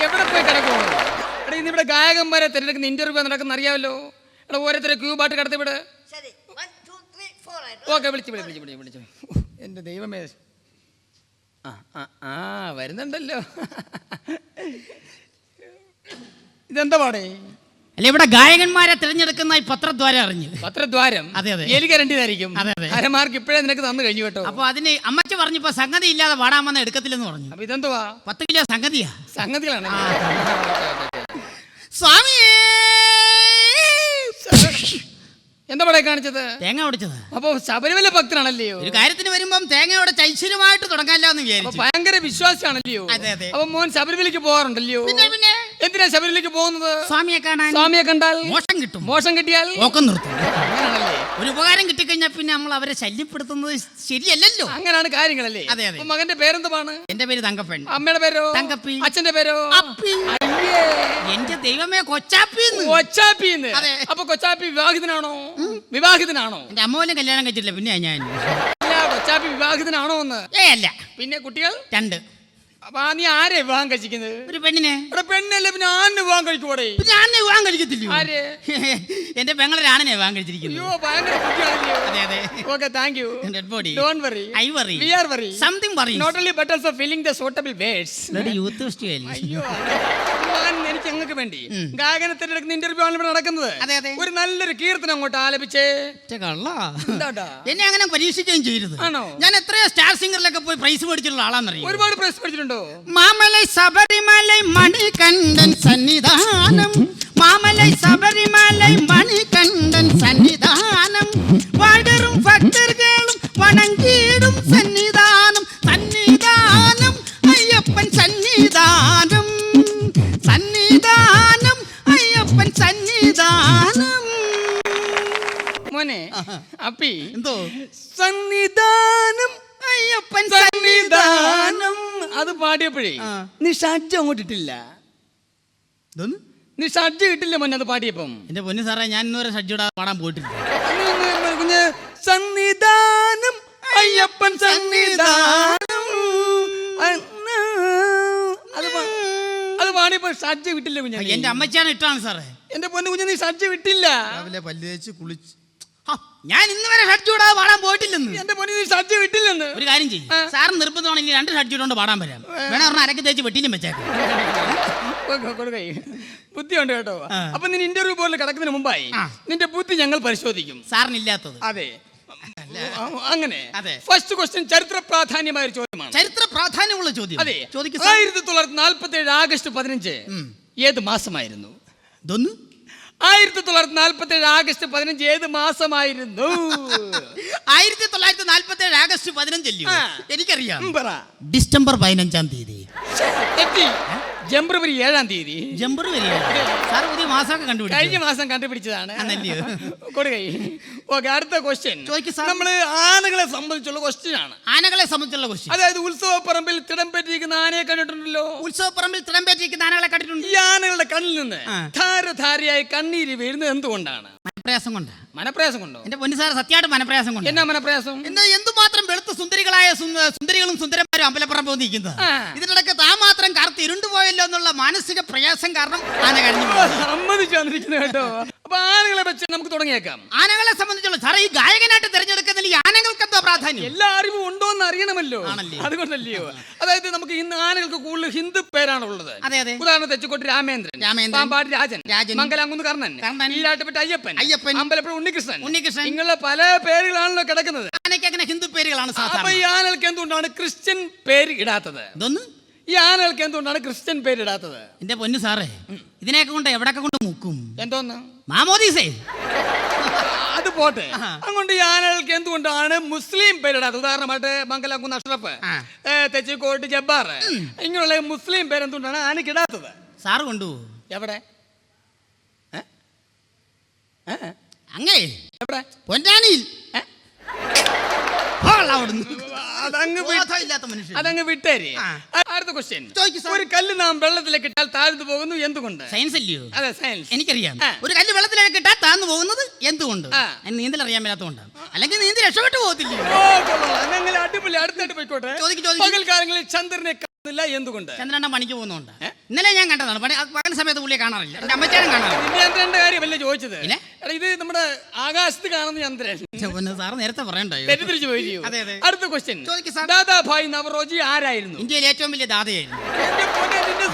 എവിടെ പോയി കിടക്കുമോ? എടാ ഇന്നിവിടെ ഗായകന്മാരെ തിരഞ്ഞെടുക്കുന്ന ഇന്റർവ്യൂ നടക്കുന്ന അറിയാമല്ലോ. എടാ ഓരോരുത്തരെ ക്യൂബായിട്ട് കടത്തി വിട്. ഓക്കെ വിളിച്ചു. എൻ്റെ ദൈവമേ, വരുന്നുണ്ടല്ലോ. ഇതെന്താ പാടേ? അല്ല, ഇവിടെ ഗായകന്മാരെ തിരഞ്ഞെടുക്കുന്ന ഈ പത്രദ്വാരം അറിഞ്ഞു. പത്രദ്വാരം? അതെ. എനിക്ക് രണ്ടിതായിരിക്കും. അരമാർക്ക് ഇപ്പഴേ നിനക്ക് തന്നു കഴിഞ്ഞു കേട്ടോ. അപ്പൊ അതിന് അമ്മച്ച പറഞ്ഞപ്പോ സംഗതി ഇല്ലാതെ പാടാമെന്ന് എടുക്കത്തില്ലെന്ന് പറഞ്ഞു. അപ്പൊ ഇതെന്തുവാ? 10 കിലോ സംഗതികളാണ്. സ്വാമിയേ, എന്താ പടേ കാണിച്ചത്? തേങ്ങ ഉടച്ചത്. അപ്പൊ ശബരിമല ഭക്തനാണല്ലയോ? ഒരു കാര്യത്തിന് വരുമ്പം തേങ്ങയോടെ ചൈശ്വര്യമായിട്ട് തുടങ്ങാല്ലോ എന്ന് വിചാരിച്ചു. ഭയങ്കര വിശ്വാസിയാണല്ലയോ? അതെ. അപ്പൊ മോൻ ശബരിമലയ്ക്ക് പോകാറുണ്ടല്ലോ. പിന്നെ എന്തിനാ ശബരിമലയ്ക്ക് പോകുന്നത്? സ്വാമിയെ കാണാൻ. സ്വാമിയെ കണ്ടാൽ മോശം കിട്ടും. മോശം കിട്ടിയാൽ ഓക്കം നിർത്തും. ഒരു ഉപകാരം കിട്ടിക്കഴിഞ്ഞാൽ പിന്നെ നമ്മൾ അവരെ ശല്യപ്പെടുത്തുന്നത് ശരിയല്ലല്ലോ. അങ്ങനെയാണ് കാര്യങ്ങളല്ലേ? അതെ. മകന്റെ പേരെന്താണ്? എന്റെ പേര് തങ്കപ്പൻ. അമ്മയുടെ പേരോ? തങ്കപ്പി. അച്ഛന്റെ പേരോ? അപ്പി. എന്റെ ദൈവമേ, കൊച്ചാപ്പി. അപ്പൊ കൊച്ചാപ്പി വിവാഹിതനാണോ? എന്റെ അമ്മ പോലും കല്യാണം കഴിച്ചിട്ടില്ല. പിന്നെ ഞാൻ കൊച്ചാപ്പി വിവാഹിതനാണോ എന്ന്? അല്ല. പിന്നെ കുട്ടികൾ? 2. അപ്പൊ നീ ആരെ വിവാഹം കഴിക്കുന്നത്? ഒരു പെണ്ണിനെ. പെണ്ണല്ലേ, പിന്നെ ആണിനെ വിവാഹം കഴിക്കൂടെ? ആണിനെ വിവാഹം കഴിക്കത്തില്ല. ആര്? എന്റെ പെങ്ങളെ ആണിനെ വിവാഹം കഴിച്ചിരിക്കുന്നു. അയ്യോ, ഭയങ്കര ബുദ്ധിയാണല്ലോ. അതെ. Okay, thank you. Dead body. Don't worry. I worry. We are worry. Something worries. Not only but also feeling the suitable words. Bloody youth festival. അയ്യോ, എനിക്ക് ഞങ്ങൾക്ക് വേണ്ടി ഗായകനെ തിരഞ്ഞെടുക്കുന്ന ഇന്റർവ്യൂ ആണ് ഇവിടെ നടക്കുന്നത്. അതെ. ഒരു നല്ലൊരു കീർത്തനം അങ്ങോട്ട് ആലപിച്ചേ. എന്നെ അങ്ങനെ പരീക്ഷിക്കുകയും ചെയ്യരുത്. ആണോ? ഞാൻ എത്രയോ സ്റ്റാർ സിംഗറിലൊക്കെ പോയി പ്രൈസ് മേടിച്ചിട്ടുള്ള ആളാന്നറിയാം. ഒരുപാട് പ്രൈസ് മേടിച്ചിട്ടുണ്ടോ? മാമലൈ ശബരിമലൈ മണികണ്ഠൻ സന്നിധാനം. മാമലൈ ശബരിമലൈ മണികണ്ഠൻ സന്നിധാനം. വടരും ഭക്തர்களுം വണങ്ങിടും സന്നിധാനം. അയ്യപ്പൻ സന്നിധാനം. അയ്യപ്പൻ സന്നിധാനം. മോനെ അപ്പി, എന്തോ സന്നിധാനം അയ്യപ്പൻ സന്നിധാനം അത് പാടിയപ്പോഴേ നീ ഷഡ്ജ് അങ്ങോട്ട് ഇട്ടില്ല. നീ ഷഡ്ജ് ഇട്ടില്ല മോനെ അത് പാടിയപ്പം. എന്റെ പൊന്നു സാറേ, ഞാൻ ഇന്നുവരെ ഷഡ്ജ് പാടാൻ പോയിട്ടില്ല. സന്നിധാനം അയ്യപ്പൻ സന്നിധാനം അത് പാടിയപ്പോ ഷഡ്ജ് വിട്ടില്ല കുഞ്ഞ. എന്റെ അമ്മച്ചാണ് ഇട്ടാണ് സാറേ. എന്റെ പൊന്നു കുഞ്ഞ്, നീ ഷഡ്ജ് വിട്ടില്ല. രാവിലെ പല്ല് തേച്ച് കുളിച്ച് ഞാൻ ഇന്ന് വരെ ഷഡ്ജ് ഇടാതെ പാടാൻ പോയിട്ടില്ലെന്ന്. എന്റെ പൊന്നു, നീ ഷഡ്ജ് വിട്ടില്ലെന്ന്. ഒരു കാര്യം ചെയ്യും, സാറ് നിർബന്ധമാണെങ്കിൽ 2 ഷഡ്ജ് ഇട്ടുകൊണ്ട് പാടാൻ വരാം. വേണം പറഞ്ഞാൽ അരക്ക് തേച്ച് വെട്ടിലും വെച്ചേക്കാം. ബുദ്ധിയുണ്ട് കേട്ടോ. അപ്പൊ നീ ഇന്റർവ്യൂ പോലെ കിടക്കുന്നതിന് മുമ്പായി നിന്റെ ബുദ്ധി ഞങ്ങൾ പരിശോധിക്കും. സാറിനില്ലാത്തത്. അതെ, അങ്ങനെ. ഫസ്റ്റ് ക്വസ്റ്റ്യൻ ചരിത്ര പ്രാധാന്യമായ ഒരു ചോദ്യമാണ്. ചരിത്ര പ്രാധാന്യമുള്ള ചോദ്യം. അതെ. 1947 ആഗസ്റ്റ് 15 ഏത് മാസമായിരുന്നു? 1947 ആഗസ്റ്റ് 15 ഏത് മാസമായിരുന്നു? 1947 ആഗസ്റ്റ് 15 എനിക്കറിയാം. ഡിസംബർ 15-ാം തീയതി. ജനുവരി 7-ാം തീയതി. സാർ പുതിയ മാസമൊക്കെ കണ്ടുപിടിച്ചു. കഴിഞ്ഞ മാസം കണ്ടുപിടിച്ചതാണ്. ഓക്കെ, അടുത്ത ക്വസ്റ്റ്യൻ നമ്മള് ആനകളെ സംബന്ധിച്ചുള്ള ക്വസ്റ്റ്യൻ ആണ്. അതായത് ഉത്സവപ്പറമ്പിൽ തിടമ്പേറ്റിരിക്കുന്ന ആനയെ കണ്ടിട്ടുണ്ടല്ലോ. ആനകളെ കണ്ടിട്ടുണ്ട്. ഈ ആനകളുടെ കണ്ണിൽ നിന്ന് ധാരധാരയായി കണ്ണീര് വീഴുന്നത് എന്തുകൊണ്ടാണ്? മനപ്രയാസം കൊണ്ടോ? എന്റെ പൊന്നു സാർ, സത്യമായിട്ട് മനപ്രയാസം കൊണ്ട്. എന്നാ മനപ്രയാസം? എന്തുമാത്രം വെളുത്ത സുന്ദരികളും സുന്ദരന്മാരും അമ്പലപ്പുറം പോയി നിൽക്കുന്നത്. ഇതിനിടയ്ക്ക് താൻ മാത്രം കറുത്ത് ഇരുണ്ടുപോയല്ലോ എന്നുള്ള മാനസിക പ്രയാസം കാരണം ആന കഴിഞ്ഞു. സമ്മതിച്ചു വന്നിരിക്കുന്നു കേട്ടോ. അപ്പൊ ആനകളെ വെച്ച് നമുക്ക് തുടങ്ങിയേക്കാം. ആനകളെ സംബന്ധിച്ചുള്ള സാറേ, ഈ ഗായകനായിട്ട് തിരഞ്ഞെടുക്കുന്നതിൽ ഈ ആനകൾക്ക് എന്താ പ്രാധാന്യം? എല്ലാ അറിവും ഉണ്ടോ എന്ന് അറിയണമല്ലോ, അതുകൊണ്ടല്ലയോ. അതായത് നമുക്ക് ഇന്ന് ആനകൾക്ക് കൂടുതൽ ഹിന്ദു പേരാണ് ഉള്ളത്. ഉദാഹരണം തെച്ചിക്കോട്ട് രാമേന്ദ്രൻ, പാമ്പാടി രാജൻ, മംഗലാംകുന്ന് കർണൻ, ഈരാട്ടുപെട്ട അയ്യപ്പൻ, അമ്പലപ്പുഴ ഉണ്ണികൃഷ്ണൻ, ഇങ്ങനെയുള്ള പല പേരുകളാണല്ലോ കിടക്കുന്നത്. ആനയ്ക്ക് അങ്ങനെ ഹിന്ദു പേരുകളാണ്. അപ്പൊ ഈ ആനകൾക്ക് എന്തുകൊണ്ടാണ് ക്രിസ്ത്യൻ പേര് ഇടാത്തത്? എന്റെ പൊന്നു സാറേ, ഇതിനെയൊക്കെ കൊണ്ട് എവിടെയൊക്കെ കൊണ്ട് മുക്കും? എന്തോന്ന് മാമോദീസേ? അത് പോട്ടെ. അതുകൊണ്ട് ഈ ആനകൾക്ക് എന്തുകൊണ്ടാണ് മുസ്ലിം പേരിടാത്തത്? ഉദാഹരണമായിട്ട് മംഗലാംകുന്ന് അഷ്റഫ്, തെച്ചിക്കോട്ട് ജബ്ബാർ, ഇങ്ങനെയുള്ള മുസ്ലിം പേരെന്തുകൊണ്ടാണ് ആനയ്ക്ക് ഇടാത്തത്? സാറ് കൊണ്ടുപോകും. എവിടെ? അങ്ങേ എവിടെ? പൊന്നാനിയിൽ. അതങ്ങ് വിട്ടേരി. അടുത്ത ക്വസ്റ്റ്യൻ. ഒരു കല്ല് നാം വെള്ളത്തിലേക്ക് ഇട്ടാൽ താഴ്ന്നു പോകുന്നു എന്തുകൊണ്ട്? സയൻസ് അല്ലയോ? അതെ, സയൻസ്. എനിക്കറിയാം. ഒരു കല്ല് വെള്ളത്തിലേക്ക് ഇട്ടാൽ താഴ്ന്നു പോകുന്നത് എന്തുകൊണ്ട്? നീന്തൽ അറിയാൻ മേലാത്തോണ്ട്. അല്ലെങ്കിൽ നീന്തി രക്ഷപ്പെട്ടു പോകത്തില്ല. അടിപൊളി. അടുത്തായിട്ട് പോയിക്കോട്ടെ. പകൽ കാലങ്ങളിൽ ചന്ദ്രനെ എന്തുകൊണ്ട്? ചന്ദ്രണ്ണ പണിക്ക് പോകുന്നുണ്ട്. ഇന്നലെ ഞാൻ കണ്ടതാണ്. പകൽ സമയത്ത് പുള്ളിയെ കാണാറില്ല. അമ്മച്ചാനും കാണാറില്ല. കാര്യമല്ലേ ചോദിച്ചത്? ഇത് നമ്മുടെ ആകാശത്ത് കാണുന്ന ചന്ദ്രൻ. സാർ നേരത്തെ പറയണ്ടായോ? തെറ്റിദ്ധരിച്ചു പോയി. അടുത്ത ക്വസ്റ്റ്യൻ. ദാദാഭായ് നവറോജി ആരായിരുന്നു? ഇന്ത്യയിലെ ഏറ്റവും വലിയ ദാതയായിരുന്നു.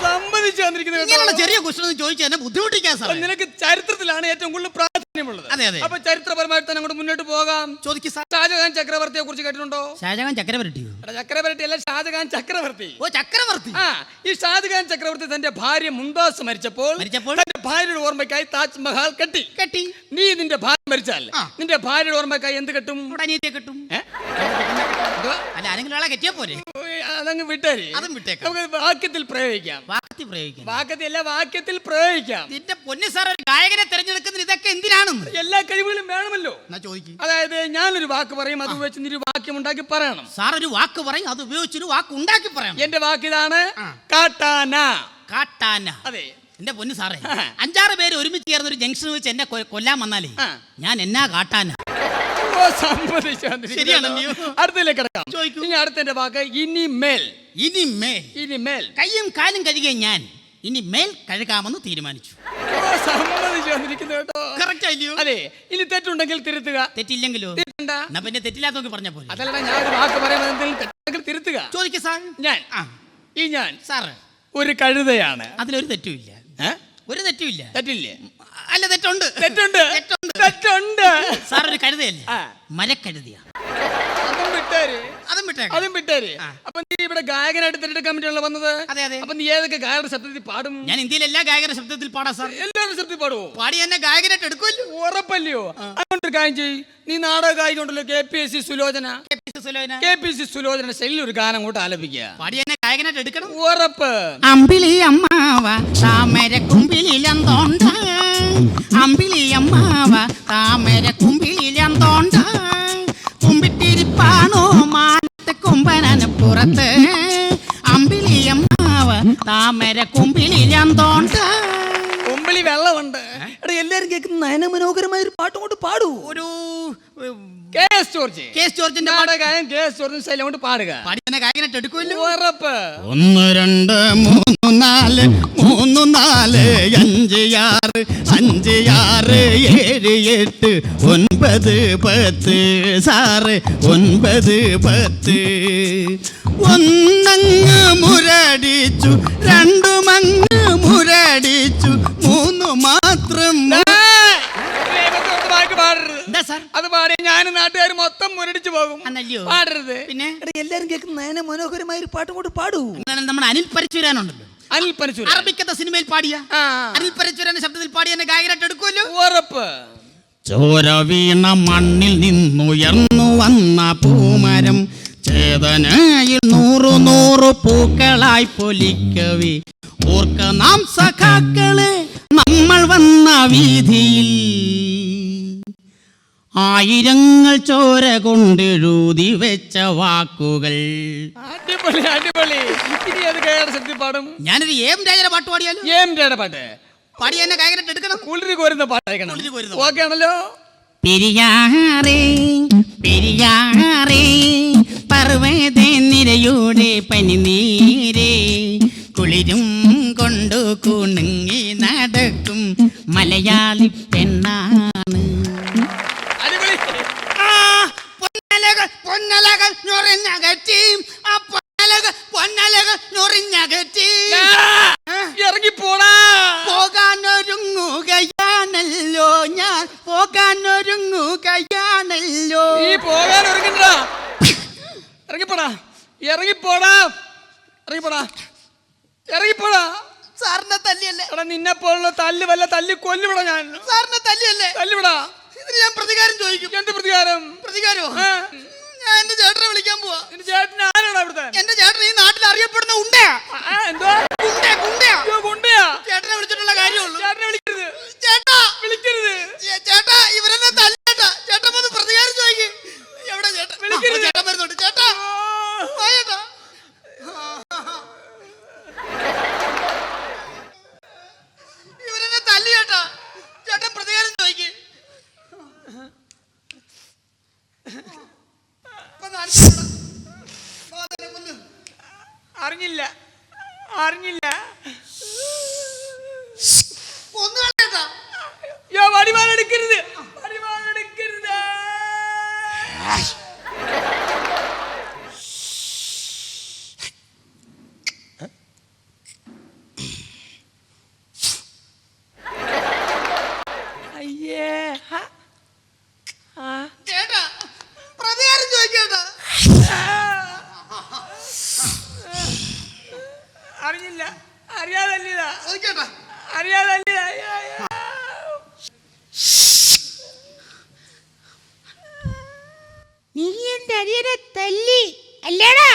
സമ്മതിച്ചു തന്നിരിക്കുന്നത്. ചെറിയ ക്വസ്റ്റൻ ചോദിച്ചാൽ എന്നെ ബുദ്ധിമുട്ടിക്കാൻ സാർ. നിനക്ക് ചരിത്രത്തിലാണ് ഏറ്റവും കൂടുതൽ പ്രാധാന്യമുള്ളത്. അപ്പൊ ചരിത്രപരമായിട്ട് തന്നെ അങ്ങോട്ട് മുന്നോട്ട് പോകാം. ചോദിക്കും. ഷാജഹാൻ ചക്രവർത്തിയെ കുറിച്ച് കേട്ടിട്ടുണ്ടോ? ഷാജഹാൻ ചക്രവർത്തിയോ? ചക്രവർത്തി അല്ല, ഷാജഹാൻ ചക്രവർത്തി. ചക്രവർത്തി. ഈ ഷാജഹാൻ ചക്രവർത്തി തന്റെ ഭാര്യ മുംതാസ് മരിച്ചപ്പോൾ തന്റെ ഭാര്യയുടെ ഓർമ്മയ്ക്കായി താജ്മഹൽ കെട്ടി. നീ നിന്റെ ഭാര്യ മരിച്ചാൽ നിന്റെ ഭാര്യയുടെ ഓർമ്മയ്ക്കായി എന്ത് കെട്ടും? കെട്ടും. അല്ല, ആരെങ്കിലും ആളെ കെട്ടിയാ പോരെ? അതങ്ങ് വിട്ടേര്. നമുക്ക് വാക്യത്തിൽ പ്രയോഗിക്കാം. വാക്യത്തിൽ പ്രയോഗിക്കാം. നിന്റെ പൊന്നു സാർ, ഒരു ഗായകനെ തെരഞ്ഞെടുക്കുന്നത് ഇതൊക്കെ എന്തിനാണെന്ന്? എല്ലാ കഴിവുകളും വേണമല്ലോ. അതായത് ഞാനൊരു വാക്ക് പറയും, അത് ഉപയോഗിച്ച് നീ ഒരു വാക്യം ഉണ്ടാക്കി പറയണം. സാർ ഒരു വാക്ക് പറയും, അത് ഉപയോഗിച്ചൊരു വാക്ക് ഉണ്ടാക്കി പറയണം. എന്റെ വാക്ക് ഇതാണ്, കാട്ടാന. അതെ എന്റെ പൊന്നു സാറേ, 5-6 പേര് ഒരുമിച്ച് ചേർന്ന് ഒരു ജംഗ്ഷനിൽ വെച്ച് എന്നെ കൊല്ലാൻ വന്നാലേ ഞാൻ എന്നാ കാട്ടാന? അടുത്തേക്ക് കിടക്കാം. ഇനി അടുത്ത വാക്ക് ഇനിമേൽ. കയ്യും കാലും കഴുകിയ ഞാൻ ഇനി മേൽ കഴുകാമെന്ന് തീരുമാനിച്ചു. അതെ, ഇനി തെറ്റുണ്ടെങ്കിൽ തിരുത്തുക. തെറ്റില്ലെങ്കിലോ? പിന്നെ തെറ്റില്ലാത്ത പറഞ്ഞ പോലെ. അതല്ല, ഞാൻ വാക്ക് പറയുമ്പോൾ തിരുത്തുക. ചോദിക്ക സാർ. ഞാൻ സാറ് ഒരു കഴുതയാണ്. അതിലൊരു തെറ്റുമില്ല. ഒരു തെറ്റുമില്ല. തെറ്റില്ലേ? അല്ല, തെറ്റുണ്ട്. സാർ ഒരു കഴുതയല്ലേ? മരക്കഴുതയാ. അതും വിട്ടേര്. അപ്പൊ നീ ഇവിടെ ഗായകനായിട്ട് തിരഞ്ഞെടുക്കാൻ വേണ്ടിയാണല്ലോ വന്നത്. അപ്പൊ നീ ഏതൊക്കെ ഗായകരുടെ ശബ്ദത്തിൽ പാടും? ഞാൻ ഇന്ത്യയിലെ എല്ലാ ഗായകരുടെ ശബ്ദത്തിൽ പാടാം സാർ. എല്ലാവരും ശബ്ദത്തിൽ പാടുവോ? പാടി എന്നെ ഗായകനായിട്ട് എടുക്കുമല്ലോ. ഉറപ്പല്ലയോ? അതുകൊണ്ട് കാര്യം ചെയ്യ്. നീ നാടക ഗായികണ്ടല്ലോ, KPSC സുലോചന ശൈലിയിൽ ഒരു ഗാനം കൂട്ട് ആലപിക്കുക. പാടി എന്നെ ഗായകനായിട്ട് എടുക്കണം. ഉറപ്പ്. അമ്പിളി അമ്മാവ താമര കുമ്പിളിലെന്തോണ്ട, അമ്പിളി അമ്മാവ താമര കുമ്പിളിലെന്തോണ്ട, കുമ്പിട്ടിരിപ്പാണോ മാനത്തെ കുമ്പനന് പുറത്ത്, അമ്പിളി അമ്മാവ താമര കുമ്പിളിലെന്തോണ്ട. കുമ്പിളി വെള്ളമുണ്ട്. എല്ലാരും കേൾക്കുന്ന നയനമനോഹരമായ ഒരു പാട്ടും കൊണ്ട് പാടൂ. ഒരു KS ജോർജിന്റെ നാടകഗായകൻ KS ജോർജിന്റെ ശൈലി കൊണ്ട് പാടുക. ഗായകനായിട്ട് എടുക്കുമല്ലോ. ഉറപ്പ്. 1 2 3 4 3 4 5 6 5 6 7 8 9 10 സാറ് 9 10. ഒന്നങ്ങ് മുരടിച്ചു, 2 മങ്ങ് മുരടിച്ചു, 3 മാത്രം. അത് പാടി ഞാൻ നാട്ടുകാർ മൊത്തം മുരടിച്ചു പോകും. പാടരുത്. പിന്നെ എല്ലാരും കേൾക്കുന്ന മനോഹരമായ ഒരു പാട്ടും കൂടി പാടൂ. നമ്മുടെ അനിൽ പരശുരാനുണ്ടല്ലോ. അനിൽ പരശുരാൻ അറബിക്കത്തെ സിനിമയിൽ പാടിയ അനിൽ പരശുരാന്റെ ശബ്ദത്തിൽ പാടിയ എന്നെ ഗായകനായിട്ട് എടുക്കുമല്ലോ. ഉറപ്പ്. ചോര വീണ മണ്ണിൽ നിന്നുയർന്നു വന്ന പൂമരം ചേതനയിൽ 100 പൂക്കളായി പൊലിക്കവേ, ഓർക്ക നാം സഖാക്കളെ നമ്മൾ വന്ന വീതിയിൽ, ആയിരങ്ങൾ ചോര കൊണ്ടെഴുതി വെച്ച വാക്കുകൾ. അടിപൊളി. ഇനി അത് ഗായകരുടെ ശബ്ദത്തിൽ പാടും. ഞാനൊരു എം രാജയുടെ പാട്ട് പാടിയാലോ? എം രാജയുടെ പാട്ട് പാടി എന്നെ ഗായകനായിട്ട് എടുക്കണം. കുളിരി കോരുന്ന പാട്ടായിരിക്കണം. ഓക്കെ ആണല്ലോ? പെരിയാറേ പെരിയാറേ പർവ്വതേ നിരയുടെ പനിനീരേ, കുളിരും കൊണ്ടു കുണുങ്ങി നടക്കും മലയാളി പെണ്ണാണ്. പൊന്നലകൾ ഞൊറിഞ്ഞകറ്റി, പൊന്നലകൾ ഞൊറിഞ്ഞകറ്റി, ഇറങ്ങിപ്പോടാ. പോകാനൊരുങ്ങുകയാണല്ലോ ഞാൻ, പോകാനൊരുങ്ങുകയാണല്ലോ. ഈ പോകാൻ ഒരുങ്ങണ്ടാ. ഇറങ്ങിപ്പോടാ. സാറിനെ തല്ലിയല്ലേ? നിന്നെ പോലുള്ള തല്ല് വല്ല തല്ലി കൊല്ലുവിടാ ഞാൻ. സാറിനെ തല്ലിയല്ലേ? തല്ലുവിടാ. ഇതിന് ഞാൻ പ്രതികാരം ചോദിക്കും. എന്ത് പ്രതികാരം? പ്രതികാരമോ? ഞാൻ എന്റെ ചേട്ടനെ വിളിക്കാൻ പോവാ. എന്റെ ചേട്ടൻ ആരാണ് അവിടുത്തെ? എന്റെ ചേട്ടൻ ഈ നാട്ടിൽ അറിയപ്പെടുന്ന ഉണ്ടയാ. എന്തോ ഗുണ്ടയാ? ചേട്ടനെ വിളിച്ചിട്ടുള്ള കാര്യമുള്ളൂ. ചേട്ടനെ വിളിക്കരുത്. ചേട്ടാ ഇവരെന്നെ തല്ലേട്ടാ. ചേട്ടൻ വന്ന് പ്രതികാരം ചോദിക്കും. എവിടെ ചേട്ടൻ? അറിഞ്ഞില്ല അറിഞ്ഞില്ല. വടിവാളെടുക്കരുത്, വടിവാളെടുക്കരുത്. അയ്യേ ചേട്ടാ പ്രതികാരം ചോദിക്കേട്ടാ. അറിഞ്ഞില്ല, അറിയാതല്ലിതാ, ചോദിക്കേട്ടാ. അറിയാതല്ലിതാ. നീ എന്റെ അരിയനെ തല്ലി അല്ലേടാ?